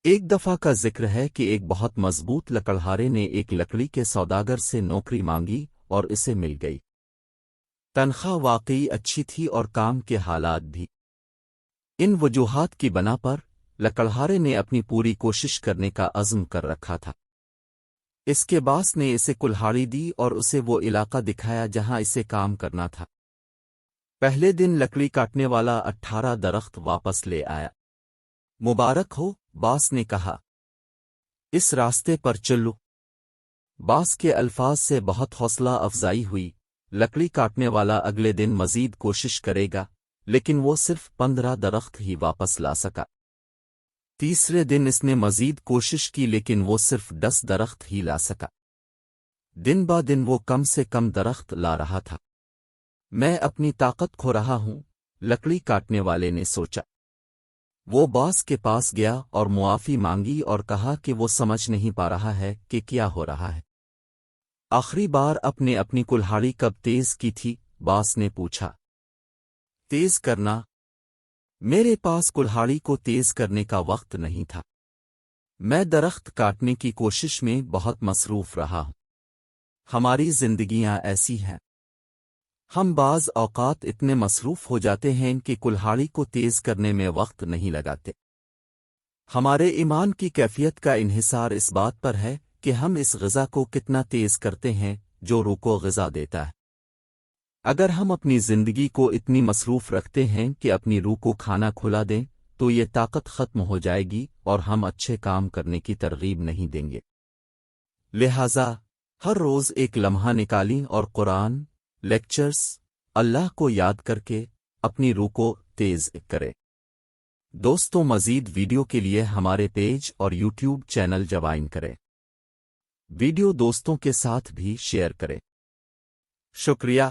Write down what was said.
ایک دفعہ کا ذکر ہے کہ ایک بہت مضبوط لکڑہارے نے ایک لکڑی کے سوداگر سے نوکری مانگی اور اسے مل گئی۔ تنخواہ واقعی اچھی تھی اور کام کے حالات بھی۔ ان وجوہات کی بنا پر لکڑہارے نے اپنی پوری کوشش کرنے کا عزم کر رکھا تھا۔ اس کے باس نے اسے کلہاڑی دی اور اسے وہ علاقہ دکھایا جہاں اسے کام کرنا تھا۔ پہلے دن لکڑی کاٹنے والا 18 درخت واپس لے آیا۔ مبارک ہو، باس نے کہا، اس راستے پر چلو۔ باس کے الفاظ سے بہت حوصلہ افزائی ہوئی۔ لکڑی کاٹنے والا اگلے دن مزید کوشش کرے گا، لیکن وہ صرف 15 درخت ہی واپس لا سکا۔ تیسرے دن اس نے مزید کوشش کی لیکن وہ صرف 10 درخت ہی لا سکا۔ دن با دن وہ کم سے کم درخت لا رہا تھا۔ میں اپنی طاقت کھو رہا ہوں، لکڑی کاٹنے والے نے سوچا۔ وہ باس کے پاس گیا اور معافی مانگی اور کہا کہ وہ سمجھ نہیں پا رہا ہے کہ کیا ہو رہا ہے۔ آخری بار اپنی کلہاڑی کب تیز کی تھی؟ باس نے پوچھا۔ تیز کرنا؟ میرے پاس کلہاڑی کو تیز کرنے کا وقت نہیں تھا۔ میں درخت کاٹنے کی کوشش میں بہت مصروف رہا ہوں۔ ہماری زندگیاں ایسی ہیں۔ ہم بعض اوقات اتنے مصروف ہو جاتے ہیں کہ کلہاڑی کو تیز کرنے میں وقت نہیں لگاتے۔ ہمارے ایمان کی کیفیت کا انحصار اس بات پر ہے کہ ہم اس غذا کو کتنا تیز کرتے ہیں جو روح کو غذا دیتا ہے۔ اگر ہم اپنی زندگی کو اتنی مصروف رکھتے ہیں کہ اپنی روح کو کھانا کھلا دیں تو یہ طاقت ختم ہو جائے گی اور ہم اچھے کام کرنے کی ترغیب نہیں دیں گے۔ لہذا ہر روز ایک لمحہ نکالیں اور قرآن، لیکچرز، اللہ کو یاد کر کے اپنی روح کو تیز کریں۔ دوستوں، مزید ویڈیو کے لیے ہمارے پیج اور یوٹیوب چینل جوائن کریں۔ ویڈیو دوستوں کے ساتھ بھی شیئر کریں۔ شکریہ۔